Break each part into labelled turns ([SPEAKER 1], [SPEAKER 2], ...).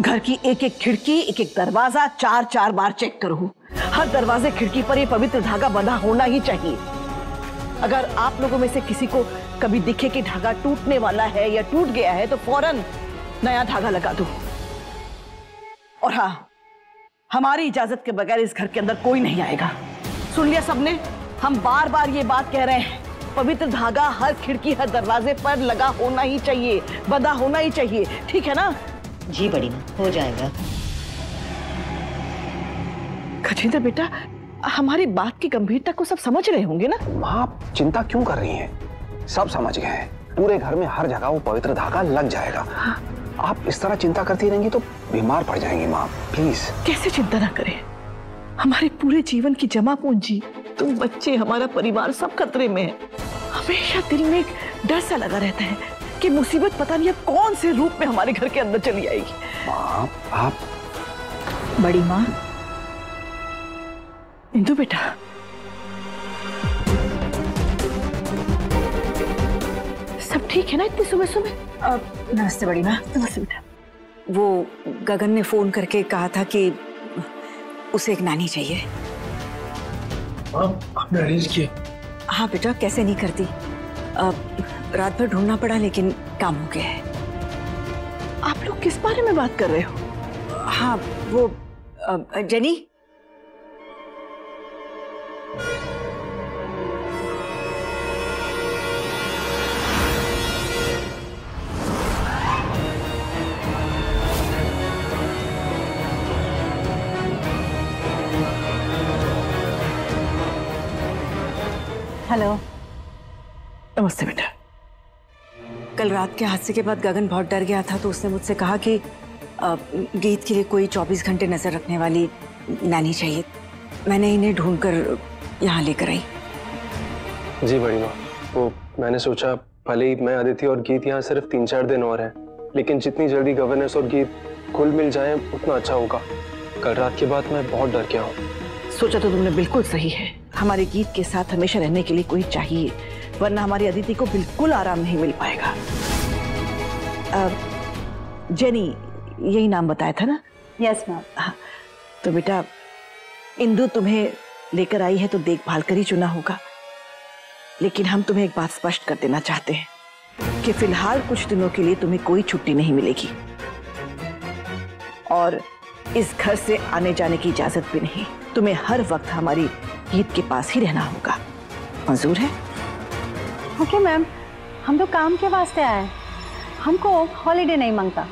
[SPEAKER 1] घर की एक एक खिड़की, एक एक दरवाजा 4-4 बार चेक करो। हर दरवाजे खिड़की पर ये पवित्र धागा बंधा होना ही चाहिए। अगर आप लोगों में से किसी को कभी दिखे कि धागा टूटने वाला है या टूट गया है तो फौरन नया धागा लगा दो। और हाँ, हमारी इजाजत के बगैर इस घर के अंदर कोई नहीं आएगा। सुन लिया सबने? हम बार बार ये बात कह रहे हैं, पवित्र धागा हर खिड़की, हर दरवाजे पर लगा होना ही चाहिए, बंधा होना ही चाहिए। ठीक है ना?
[SPEAKER 2] जी बड़ी माँ, हो जाएगा।
[SPEAKER 1] खजिंदर बेटा, हमारी बात की गंभीरता को सब समझ रहे होंगे ना?
[SPEAKER 3] माँ, आप चिंता क्यों कर रही हैं? सब समझ गए हैं। पूरे घर में हर जगह वो पवित्र धागा लग जाएगा। आप इस तरह चिंता करती रहेंगी तो बीमार पड़ जाएंगी माँ, प्लीज।
[SPEAKER 1] कैसे चिंता ना करें? हमारे पूरे जीवन की जमा पूंजी, तुम बच्चे, हमारा परिवार सब खतरे में है। हमेशा दिल में एक डर सा लगा रहता है कि मुसीबत पता नहीं अब कौन से रूप में हमारे घर के अंदर चली आएगी।
[SPEAKER 3] माँ, आप।
[SPEAKER 1] बड़ी माँ, इंदु बेटा, सब ठीक है ना इतनी सुबह सुबह?
[SPEAKER 4] नमस्ते बड़ी माँ।
[SPEAKER 1] नमस्ते बेटा।
[SPEAKER 4] वो गगन ने फोन करके कहा था कि उसे एक नानी चाहिए।
[SPEAKER 5] आपने अरेंज किया?
[SPEAKER 4] हाँ बेटा, कैसे नहीं करती। रात भर ढूंढना पड़ा लेकिन काम हो गया है।
[SPEAKER 1] आप लोग किस बारे में बात कर रहे हो?
[SPEAKER 4] हाँ वो जेनी,
[SPEAKER 2] हेलो।
[SPEAKER 1] नमस्ते बेटा।
[SPEAKER 4] कल रात के हादसे के बाद गगन बहुत डर गया था तो उसने मुझसे कहा कि गीत के लिए कोई 24 घंटे नजर रखने वाली नानी चाहिए। मैंने इन्हें ढूंढकर यहाँ लेकर आई।
[SPEAKER 5] जी बड़ी माँ, वो मैंने सोचा भले ही मैं, अदिति और गीत यहाँ सिर्फ 3-4 दिन और हैं, लेकिन जितनी जल्दी गवर्नेंस और गीत खुल मिल जाएं उतना अच्छा होगा। कल रात के बाद मैं बहुत डर गया हूँ।
[SPEAKER 1] सोचा तो तुमने बिल्कुल सही है। हमारे गीत के साथ हमेशा रहने के लिए कोई चाहिए, वरना हमारी अदिति को बिल्कुल आराम नहीं मिल पाएगा। जेनी, यही नाम बताया था ना?
[SPEAKER 2] Yes ma'am.
[SPEAKER 1] हाँ, तो बेटा इंदु तुम्हें लेकर आई है तो देखभाल कर ही चुना होगा, लेकिन हम तुम्हें एक बात स्पष्ट कर देना चाहते हैं कि फिलहाल कुछ दिनों के लिए तुम्हें कोई छुट्टी नहीं मिलेगी और इस घर से आने जाने की इजाजत भी नहीं। तुम्हें हर वक्त हमारी गीत के पास ही रहना होगा। मंजूर है?
[SPEAKER 2] ओके मैम, हम तो काम के वास्ते आए, हमको हॉलीडे नहीं मांगता।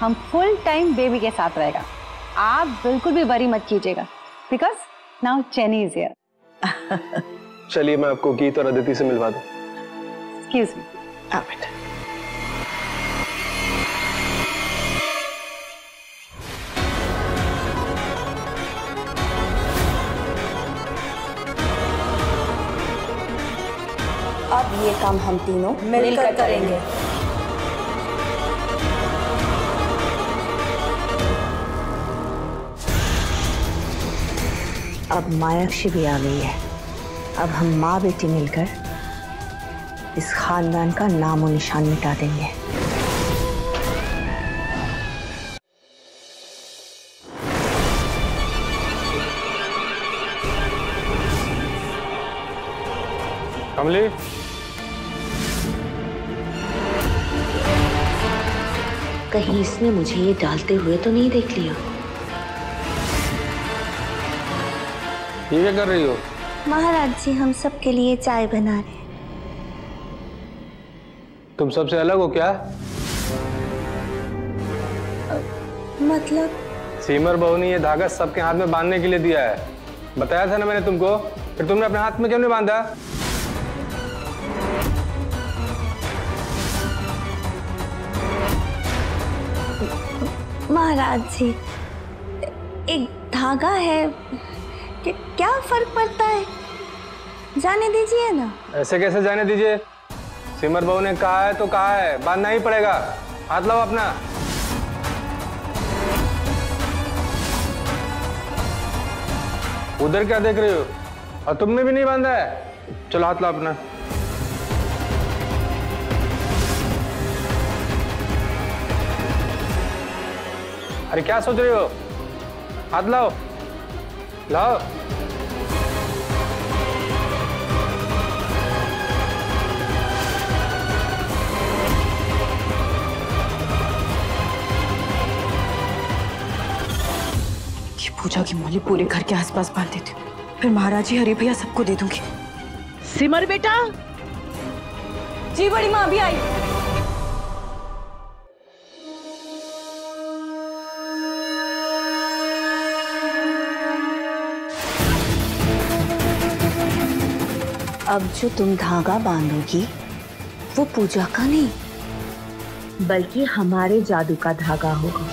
[SPEAKER 2] हम फुल टाइम बेबी के साथ रहेगा। आप बिल्कुल भी वरी मत कीजिएगा, because now jenny is here.
[SPEAKER 5] चलिए मैं आपको गीत और अदिति से मिलवा दूं।
[SPEAKER 2] Excuse me.
[SPEAKER 1] बेटा,
[SPEAKER 6] अब ये काम हम तीनों मिलकर करेंगे।
[SPEAKER 2] अब मायाक्षी भी आ गई है। अब हम माँ बेटी मिलकर इस खानदान का नामो निशान मिटा देंगे।
[SPEAKER 5] कमली,
[SPEAKER 2] कहीं इसने मुझे ये डालते हुए तो नहीं देख लिया?
[SPEAKER 5] ये क्या कर रही हो?
[SPEAKER 6] महाराज जी, हम सबके लिए चाय बना रहे हैं।
[SPEAKER 5] तुम सबसे अलग हो क्या?
[SPEAKER 6] मतलब?
[SPEAKER 5] सीमर बहू ने ये धागा सबके हाथ में बांधने के लिए दिया है। बताया था ना मैंने तुमको, फिर तुमने अपने हाथ में क्यों नहीं बांधा?
[SPEAKER 6] महाराज जी, एक धागा है, क्या फर्क पड़ता है? जाने दीजिए ना।
[SPEAKER 5] ऐसे कैसे जाने दीजिए? सिमर बहू ने कहा है तो कहा है, बांधना ही पड़ेगा। हाथ लाओ अपना। उधर क्या देख रहे हो? और तुमने भी नहीं बांधा है? चलो हाथ लाओ अपना। अरे क्या सोच रहे हो? हाथ लाओ, लाओ।
[SPEAKER 4] ये पूजा की मौली पूरे घर के आसपास बांध देती हूँ, फिर महाराज जी, हरी भैया सबको दे दूंगी।
[SPEAKER 1] सिमर बेटा।
[SPEAKER 4] जी बड़ी माँ, अभी आई।
[SPEAKER 6] अब जो तुम धागा बांधोगी वो पूजा का नहीं, बल्कि हमारे जादू का धागा होगा।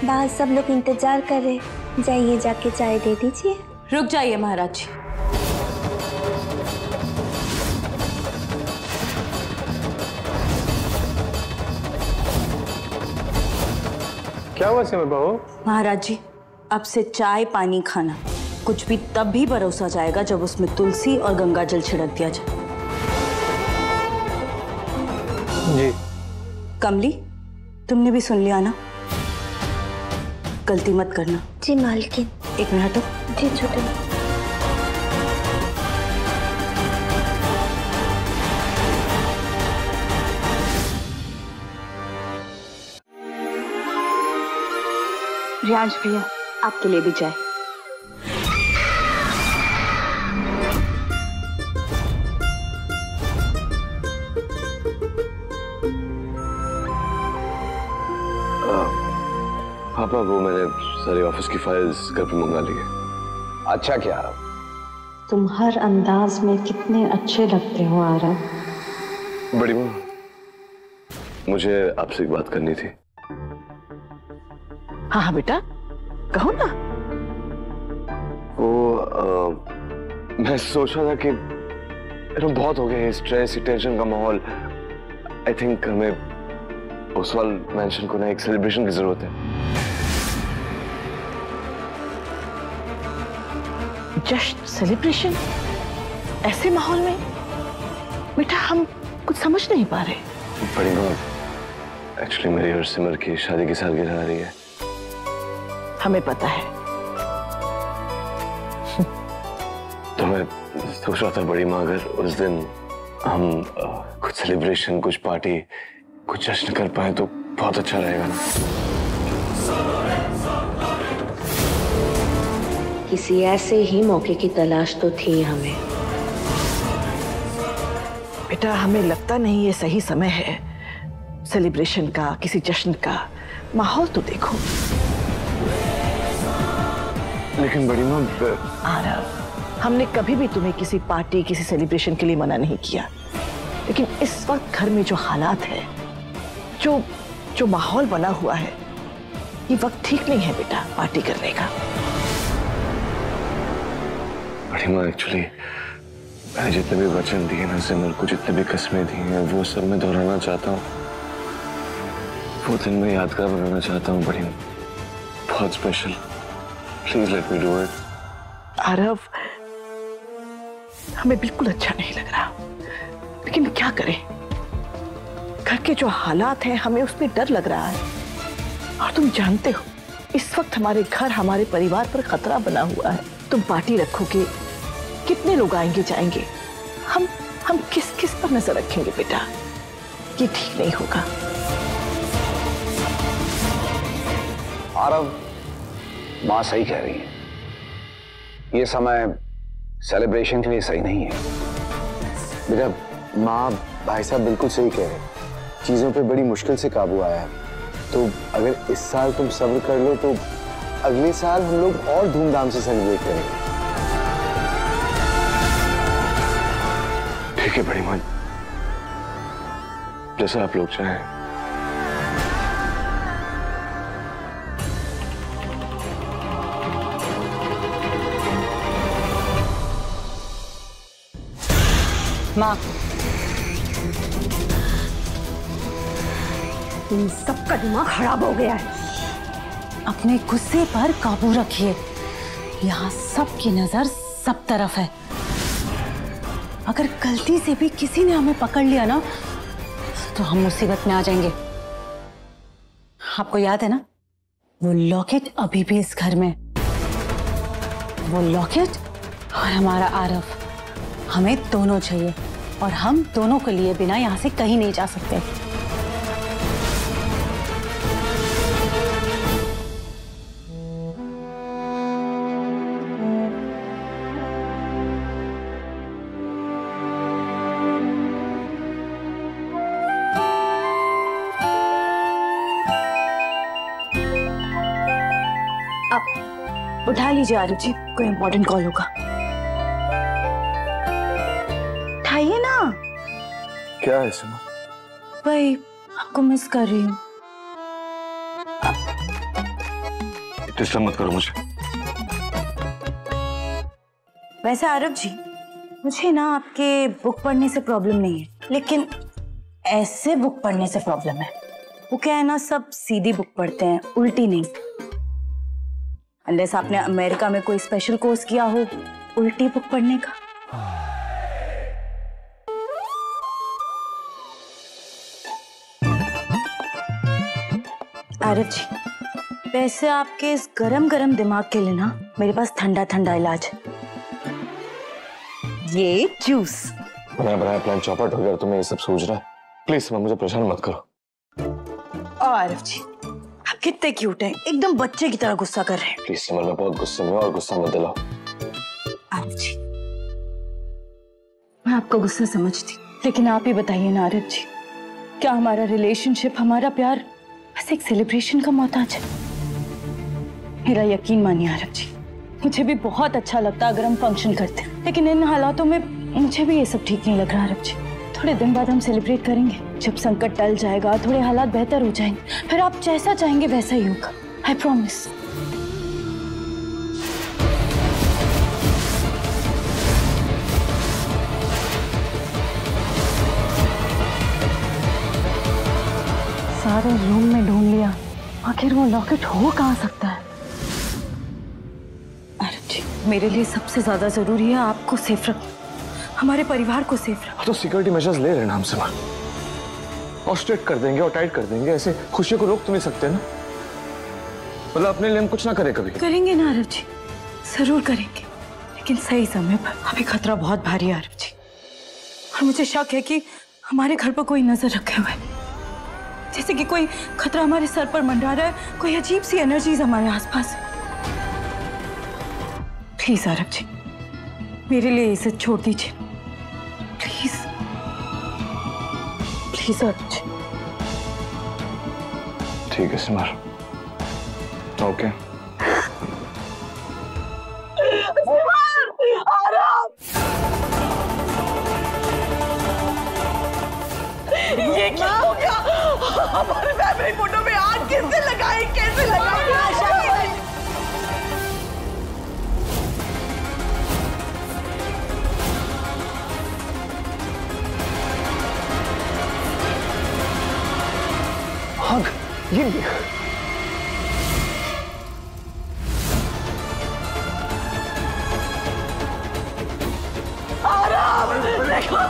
[SPEAKER 6] बाहर सब लोग इंतजार कर रहे, जाइए जाके चाय दे दीजिए।
[SPEAKER 4] रुक जाइए महाराज जी।
[SPEAKER 5] क्या हुआ सिमर बहू?
[SPEAKER 4] महाराज जी, अब से चाय पानी खाना कुछ भी तब भी परोसा जाएगा जब उसमें तुलसी और गंगा जल छिड़क दिया जाए।
[SPEAKER 5] जी।
[SPEAKER 4] कमली, तुमने भी सुन लिया ना? गलती मत करना।
[SPEAKER 6] जी मालकिन।
[SPEAKER 4] एक मिनट हटो।
[SPEAKER 6] जी छोटे।
[SPEAKER 4] रियांश भैया, आपके लिए भी चाय।
[SPEAKER 7] पापा, वो मैंने सारी ऑफिस की फाइल्स घर पे मंगा ली है।
[SPEAKER 3] अच्छा क्या?
[SPEAKER 2] तुम हर अंदाज में कितने अच्छे लगते हो आरव।
[SPEAKER 7] बड़ी माँ, मुझे आपसे एक बात करनी थी।
[SPEAKER 1] हाँ हाँ बेटा, कहो ना।
[SPEAKER 7] वो मैं सोच रहा था कि बहुत हो गया स्ट्रेस, टेंशन का माहौल। आई थिंक हमें ओसवाल मैंशन को ना एक सेलिब्रेशन की जरूरत है।
[SPEAKER 1] जश्न, सेलिब्रेशन ऐसे माहौल में? बेटा हम कुछ समझ नहीं पा रहे।
[SPEAKER 7] बड़ी माँ, एक्चुअली मेरी और सिमर की शादी की सालगिरह आ रही है।
[SPEAKER 1] हमें पता है।
[SPEAKER 7] तो मैं सोच रहा था बड़ी माँ, अगर उस दिन हम कुछ सेलिब्रेशन, कुछ पार्टी, कुछ जश्न कर पाए तो बहुत अच्छा रहेगा ना।
[SPEAKER 8] किसी ऐसे ही मौके की तलाश तो थी हमें।
[SPEAKER 1] बेटा हमें लगता नहीं ये सही समय है सेलिब्रेशन का, किसी जश्न का। माहौल तो देखो।
[SPEAKER 7] लेकिन बड़ी माँ,
[SPEAKER 1] आरव, हमने कभी भी तुम्हें किसी पार्टी, किसी सेलिब्रेशन के लिए मना नहीं किया, लेकिन इस वक्त घर में जो हालात है, जो माहौल बना हुआ है, ये वक्त ठीक नहीं है बेटा पार्टी करने का।
[SPEAKER 7] बड़ी माँ, एक्चुअली मैंने जितने भी वचन दिए ना सिमर को, जितने भी कस्में दी हैं, वो सब मैं दोहराना चाहता हूँ। वो दिन मैं यादगार बनाना चाहता हूँ बड़ी माँ, बहुत special. Please let me do it.
[SPEAKER 1] Aarav, हमें बिल्कुल अच्छा नहीं लग रहा, लेकिन क्या करें? घर के जो हालात हैं, हमें उसमें डर लग रहा है। और तुम जानते हो इस वक्त हमारे घर, हमारे परिवार पर खतरा बना हुआ है। तुम पार्टी रखोगे, कितने लोग आएंगे जाएंगे? हम किस किस पर नजर रखेंगे बेटा? ये ठीक नहीं होगा।
[SPEAKER 3] आरव, माँ सही कह रही है, ये समय सेलिब्रेशन के लिए सही नहीं है।
[SPEAKER 9] बेटा, माँ भाई साहब बिल्कुल सही कह रहे हैं। चीजों पे बड़ी मुश्किल से काबू आया है, तो अगर इस साल तुम सब्र कर लो तो अगले साल हम लोग और धूमधाम से सेलिब्रेट करेंगे।
[SPEAKER 7] ठीक है बड़ी माँ, जैसा आप लोग चाहें।
[SPEAKER 2] माँ, इन सबका दिमाग खराब हो गया है।
[SPEAKER 10] अपने गुस्से पर काबू रखिए। यहाँ सबकी नजर
[SPEAKER 2] सब तरफ है। अगर गलती से भी किसी ने हमें पकड़ लिया ना तो हम मुसीबत में आ जाएंगे। आपको याद है ना, वो लॉकेट अभी भी इस घर में। वो लॉकेट और हमारा आरव, हमें दोनों चाहिए और हम दोनों के लिए बिना यहां से कहीं नहीं जा सकते।
[SPEAKER 4] उठा लीजिए आरव जी, कोई इंपॉर्टेंट कॉल होगा। उठाइए ना।
[SPEAKER 7] क्या है सुमा?
[SPEAKER 4] भाई आपको मिस कर रही हूँ।
[SPEAKER 7] डिस्टर्ब मत करो मुझे।
[SPEAKER 4] वैसे आरव जी, मुझे ना आपके बुक पढ़ने से प्रॉब्लम नहीं है, लेकिन ऐसे बुक पढ़ने से प्रॉब्लम है। वो क्या है ना, सब सीधी बुक पढ़ते हैं, उल्टी नहीं। अनलेस आपने अमेरिका में कोई स्पेशल कोर्स किया हो उल्टी बुक पढ़ने का। आरव जी, वैसे आपके इस गरम दिमाग के लिए ना मेरे पास ठंडा इलाज है। ये जूस।
[SPEAKER 7] बनाया प्लान चौपट हो गया, तुम्हें ये सब सोच रहा है। प्लीज सुमा, मुझे परेशान मत करो।
[SPEAKER 4] आरव जी, आप कितने क्यूट हैं, एकदम बच्चे की तरह गुस्सा कर रहे हैं।
[SPEAKER 7] प्लीज सिमर, मैं बहुत गुस्से में हूं और गुस्सा मत दिलाओ।
[SPEAKER 4] आरव जी, मैं आपको गुस्सा समझती, लेकिन आप ही बताइए ना आरव जी, क्या हमारा रिलेशनशिप, हमारा प्यार बस एक सेलिब्रेशन का मोहताज है? मेरा यकीन मानिए आरव जी, मुझे भी बहुत अच्छा लगता अगर हम फंक्शन करते, लेकिन इन हालातों में मुझे भी ये सब ठीक नहीं लग रहा आरव जी। थोड़े दिन बाद हम सेलिब्रेट करेंगे, जब संकट टल जाएगा, थोड़े हालात बेहतर हो जाएंगे, फिर आप जैसा चाहेंगे वैसा ही होगा। I promise. सारे रूम में ढूंढ लिया, आखिर वो लॉकेट हो कहाँ सकता है? अरे जी, मेरे लिए सबसे ज्यादा जरूरी है आपको सेफ रखना, हमारे परिवार को सेफ रखना।
[SPEAKER 7] तो सिक्योरिटी मेजर्स ले लेना हमसे, और स्ट्रिक्ट कर देंगे और टाइट कर देंगे। ऐसे खुशियों को रोक तो नहीं सकते ना, मतलब अपने लिए हम कुछ ना करें कभी।
[SPEAKER 4] करेंगे ना आरव जी, जरूर करेंगे, लेकिन सही समय पर। अभी खतरा बहुत भारी है आरव जी, और मुझे शक है कि हमारे घर पर कोई नजर रखे हुए है, जैसे कि कोई खतरा हमारे सर पर मंडरा रहा है, कोई अजीब सी एनर्जीज हमारे आसपास है। प्लीज आरव जी, मेरे लिए इसे छोड़ दीजिए, प्लीज प्लीज आरव जी।
[SPEAKER 7] ठीक है सिमर, ओके।
[SPEAKER 1] ये क्या हो गया? हमारे फैमिली फोटो में आग कैसे लगाई, कैसे लगाई?
[SPEAKER 3] आग, ये
[SPEAKER 1] देखो,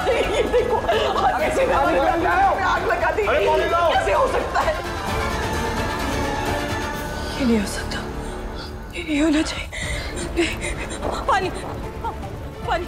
[SPEAKER 1] ये देखो, कैसे आग लगा दी, कैसे हो सकता है? ये नहीं हो सकता, ये नहीं होना चाहिए। पानी पानी।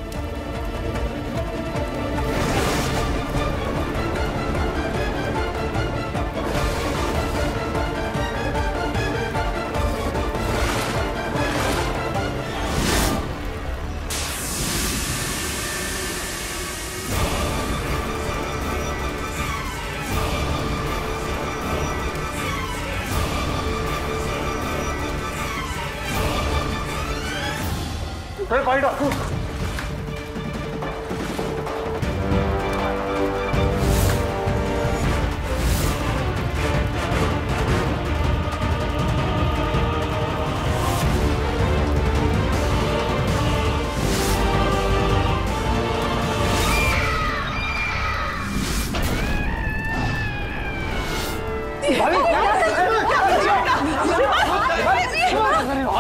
[SPEAKER 7] पानी डाल।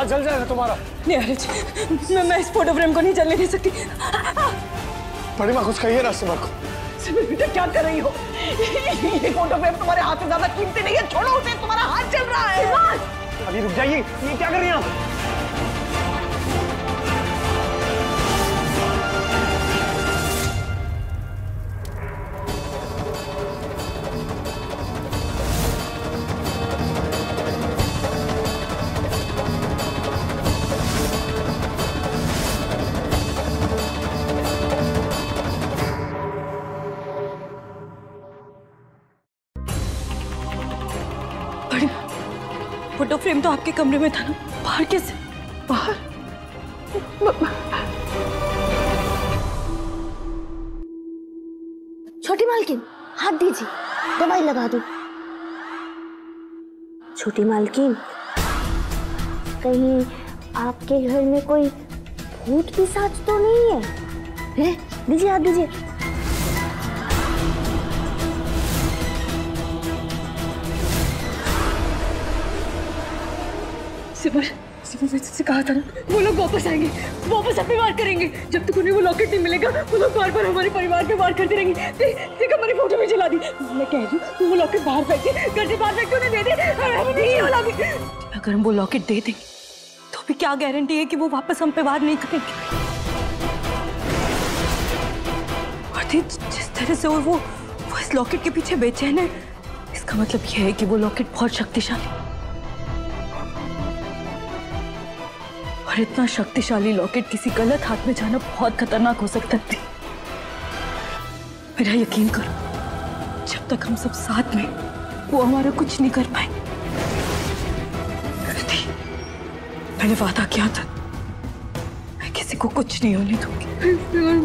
[SPEAKER 10] हाथ जल जाएगा तुम्हारा।
[SPEAKER 4] नहीं अरे मैं इस फोटो फ्रेम को नहीं जलने दे सकती।
[SPEAKER 10] बड़ी माँ कुछ कहिए ना सिमर को।
[SPEAKER 1] सिमर बेटा क्या कर रही हो? ये फोटो फ्रेम तुम्हारे हाथ से ज्यादा कीमती नहीं है, छोड़ो उसे, तुम्हारा हाथ जल रहा है।
[SPEAKER 10] अभी रुक जाइए, ये क्या कर रही हैं आप?
[SPEAKER 4] फोटो फ्रेम तो आपके कमरे में था ना, बाहर कैसे? बाहर?
[SPEAKER 6] छोटी मालकिन हाथ दीजिए, दवाई लगा दो। छोटी मालकिन, कहीं आपके घर में कोई भूत पिशाच तो नहीं है? दीजिए हाथ दीजिए।
[SPEAKER 4] सिमर मैंने तुझसे कहा था ना, वो लोग वापस आएंगे, वापस अपनी वार करेंगे। जब तक उन्हें वो लॉकेट नहीं मिलेगा वो लोग बार बार हमारे परिवार पे वार करते रहेंगे। देख हमारी फोटो भी जला दी। मैं कह रही हूँ तू वो लॉकेट बाहर फेंक दे, घर से बाहर फेंक के उन्हें दे दे। अगर हम वो लॉकेट दे देंगे तो भी क्या गारंटी है कि वो वापस हम पे वार नहीं करेंगे? और जिस तरह से वो इस लॉकेट के पीछे बेचैन है, इसका मतलब यह है कि वो लॉकेट बहुत शक्तिशाली, और इतना शक्तिशाली लॉकेट किसी गलत हाथ में जाना बहुत खतरनाक हो सकता है। मेरा यकीन करो, जब तक हम सब साथ में, वो हमारा कुछ नहीं कर पाएंगे। मैंने वादा किया था, मैं किसी को कुछ नहीं होने दूंगी।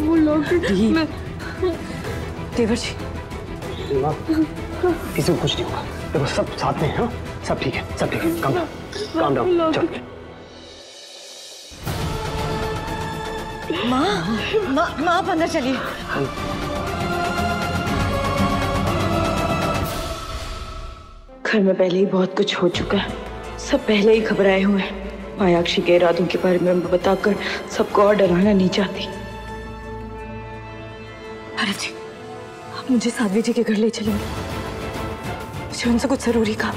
[SPEAKER 4] वो लॉकेट देवर जी,
[SPEAKER 10] किसी को कुछ नहीं होगा। देखो सब साथ में हैं, सब ठीक है, सब ठीक है। काम डाउन, चलो।
[SPEAKER 4] माँ आप अंदर चलिए।
[SPEAKER 11] घर में पहले ही बहुत कुछ हो चुका है, सब पहले ही घबराए हुए हैं। मायाक्षी के इरादों के बारे में बताकर सबको और डराना नहीं चाहती।
[SPEAKER 4] भरत जी, आप मुझे साध्वी जी के घर ले चलेंगे, मुझे उनसे कुछ जरूरी काम।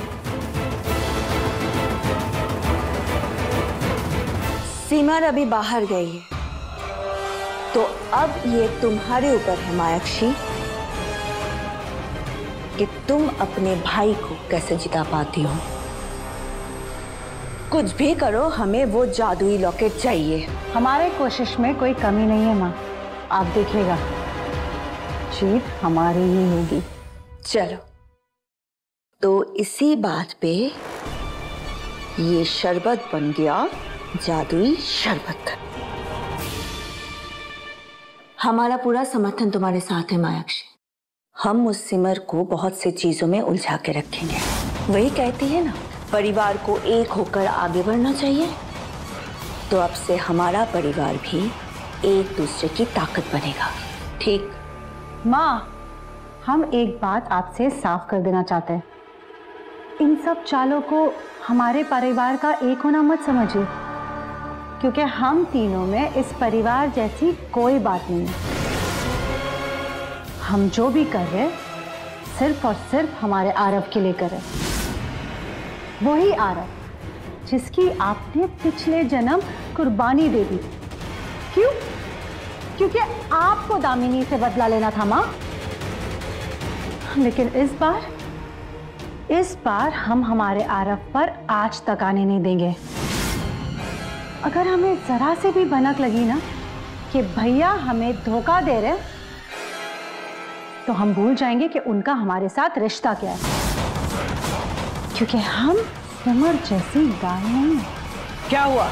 [SPEAKER 6] सिमर अभी बाहर गई है, तो अब ये तुम्हारे ऊपर है मायाक्षी कि तुम अपने भाई को कैसे जिता पाती हो। कुछ भी करो, हमें वो जादुई लॉकेट चाहिए।
[SPEAKER 2] हमारे कोशिश में कोई कमी नहीं है माँ, आप देखिएगा जीत हमारी ही होगी।
[SPEAKER 6] चलो, तो इसी बात पे ये शरबत बन गया जादुई शरबत। हमारा पूरा समर्थन तुम्हारे साथ है मायाक्षी। हम उस सिमर को बहुत सी चीजों में उलझा के रखेंगे। वही कहती है ना, परिवार को एक होकर आगे बढ़ना चाहिए। तो अब से हमारा परिवार भी एक दूसरे की ताकत बनेगा, ठीक?
[SPEAKER 2] माँ, हम एक बात आपसे साफ कर देना चाहते हैं। इन सब चालों को हमारे परिवार का एक होना मत समझिए, क्योंकि हम तीनों में इस परिवार जैसी कोई बात नहीं है। हम जो भी कर रहे सिर्फ और सिर्फ हमारे आरव के लिए कर रहे। वही आरव जिसकी आपने पिछले जन्म कुर्बानी दे दी। क्यों? क्योंकि आपको दामिनी से बदला लेना था माँ। लेकिन इस बार हम हमारे आरव पर आज तक आने नहीं देंगे। अगर हमें जरा से भी भनक लगी ना कि भैया हमें धोखा दे रहे, तो हम भूल जाएंगे कि उनका हमारे साथ रिश्ता क्या है, क्योंकि हम सिमर जैसी गाय नहीं है।
[SPEAKER 1] क्या हुआ?